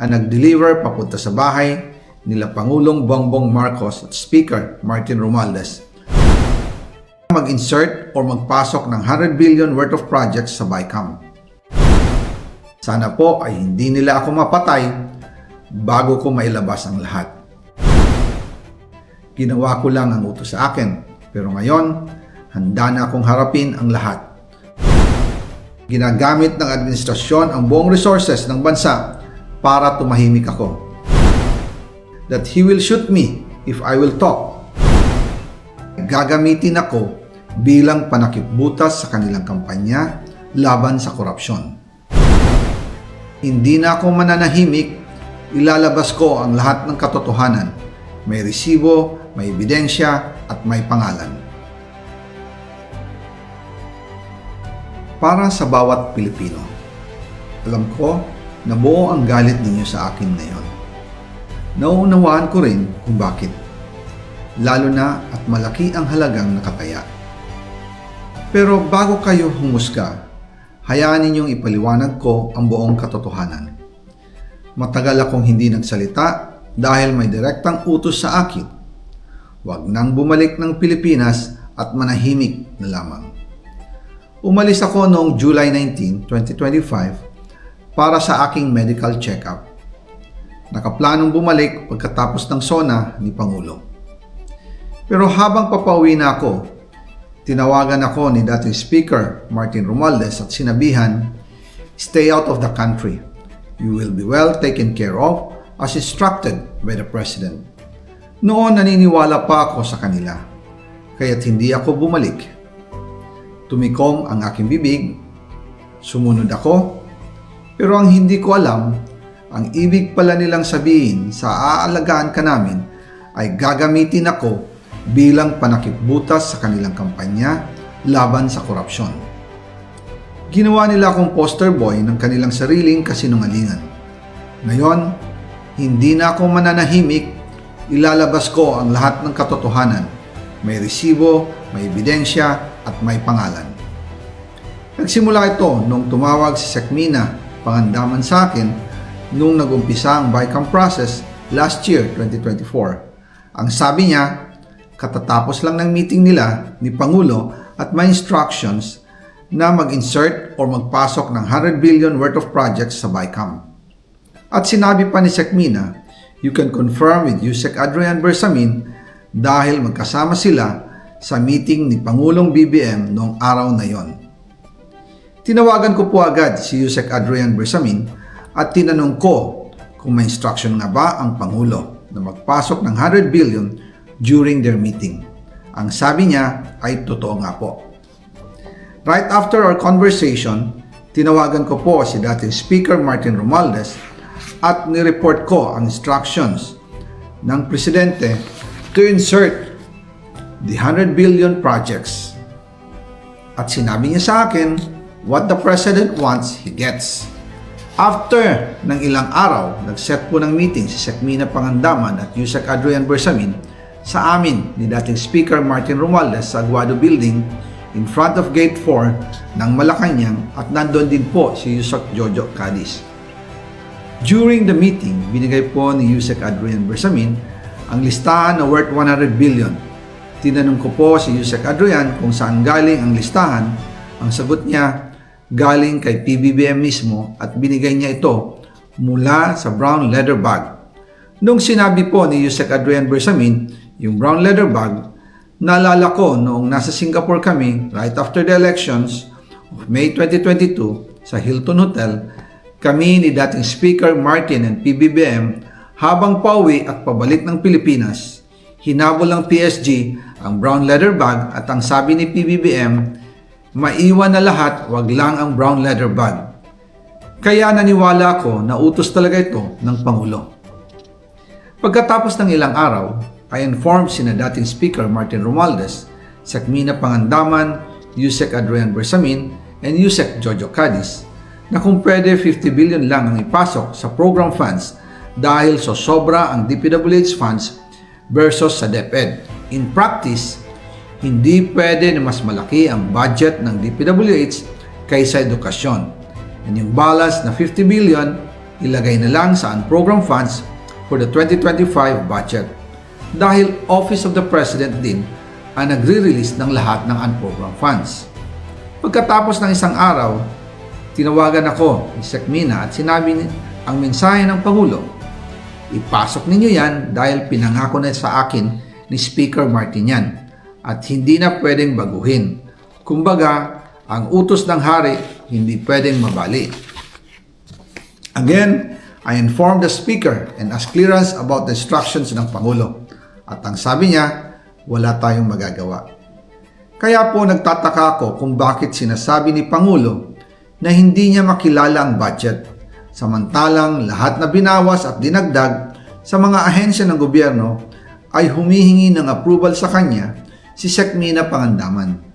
ang nag-deliver papunta sa bahay nila Pangulong Bongbong Marcos at Speaker Martin Romualdez mag-insert o magpasok ng 100 billion worth of projects sa BICAM. Sana po ay hindi nila ako mapatay bago ko mailabas ang lahat. Ginawa ko lang ang utos sa akin, pero ngayon, handa na akong harapin ang lahat. Ginagamit ng administrasyon ang buong resources ng bansa para tumahimik ako. That he will shoot me if I will talk. Gagamitin ako bilang panakipbutas sa kanilang kampanya laban sa korupsyon. Hindi na ako mananahimik, ilalabas ko ang lahat ng katotohanan. May resibo, may ebidensya, at may pangalan. Para sa bawat Pilipino, alam ko na buo ang galit ninyo sa akin ngayon. Nauunawaan ko rin kung bakit. Lalo na at malaki ang halagang nakataya. Pero bago kayo humusga, hayaan ninyong ipaliwanag ko ang buong katotohanan. Matagal akong hindi nagsalita dahil may direktang utos sa akin. Huwag nang bumalik ng Pilipinas at manahimik na lamang. Umalis ako noong July 19, 2025 para sa aking medical check-up. Nakaplanong bumalik pagkatapos ng SONA ni Pangulo. Pero habang papauwi na ako, tinawagan ako ni dating Speaker Martin Romualdez at sinabihan, "Stay out of the country. You will be well taken care of as instructed by the President." Noon naniniwala pa ako sa kanila, kaya't hindi ako bumalik. Tumikom ang aking bibig, sumunod ako, pero ang hindi ko alam, ang ibig pala nilang sabihin sa aalagaan ka namin ay gagamitin ako bilang panakipbutas sa kanilang kampanya laban sa korupsyon. Ginawa nila akong poster boy ng kanilang sariling kasinungalingan. Ngayon, hindi na ako mananahimik, ilalabas ko ang lahat ng katotohanan. May resibo, may ebidensya, at may pangalan. Nagsimula ito nung tumawag si Sekmina Pangandaman sa akin nung nag-umpisa ang BICAM process last year, 2024. Ang sabi niya, katatapos lang ng meeting nila ni Pangulo at may instructions na mag-insert o magpasok ng 100 billion worth of projects sa BICAM. At sinabi pa ni Sekmina, you can confirm with Yusek Adrian Bersamin dahil magkasama sila sa meeting ni Pangulong BBM noong araw na yon. Tinawagan ko po agad si Yusek Adrian Bersamin at tinanong ko kung may instruction nga ba ang Pangulo na magpasok ng 100 billion during their meeting. Ang sabi niya ay totoo nga po. Right after our conversation, tinawagan ko po si dating Speaker Martin Romualdez at nireport ko ang instructions ng Presidente to insert the 100 billion projects. At sinabi niya sa akin, what the President wants, he gets. After ng ilang araw, nag-set po ng meeting si Sekmina Pangandaman at Yusek Adrian Bersamin sa amin ni dating Speaker Martin Romualdez sa Aguado Building in front of Gate 4 ng Malacanang at nandun din po si Yusek Jojo Cadiz. During the meeting, binigay po ni Yusek Adrian Bersamin ang listahan na worth 100 billion. Tinanong ko po si Yusek Adrian kung saan galing ang listahan. Ang sagot niya, galing kay PBBM mismo at binigay niya ito mula sa brown leather bag. Nung sinabi po ni Yusek Adrian Bersamin yung brown leather bag, naalala ko noong nasa Singapore kami right after the elections of May 2022 sa Hilton Hotel, kami ni dating Speaker Martin and PBBM habang pauwi at pabalik ng Pilipinas, hinabol ng PSG ang brown leather bag at ang sabi ni PBBM, maiwan na lahat, wag lang ang brown leather bag. Kaya naniwala ko na utos talaga ito ng Pangulo. Pagkatapos ng ilang araw, I informed sina dating Speaker Martin Romualdez, Sekmina Pangandaman, Yusek Adrian Bersamin, and Yusek Jojo Cadiz na kung pwede 50 billion lang ang ipasok sa program funds dahil so sobra ang DPWH funds versus sa DepEd. In practice, hindi pwede na mas malaki ang budget ng DPWH kaysa edukasyon. And yung balance na 50 billion ilagay na lang sa unprogrammed funds for the 2025 budget. Dahil Office of the President din ang nagre-release ng lahat ng unprogrammed funds. Pagkatapos ng isang araw, tinawagan ako ni Sec Mina at sinabi ang mensahe ng Pangulo. Ipasok ninyo yan dahil pinangako na sa akin ni Speaker Martin yan at hindi na pwedeng baguhin. Kumbaga, ang utos ng hari hindi pwedeng mabali. Again, I informed the Speaker and asked clearance about the instructions ng Pangulo. At ang sabi niya, wala tayong magagawa. Kaya po nagtataka ako kung bakit sinasabi ni Pangulo na hindi niya makilala ang budget, samantalang lahat na binawas at dinagdag sa mga ahensya ng gobyerno ay humihingi ng approval sa kanya si Sec Mina Pangandaman.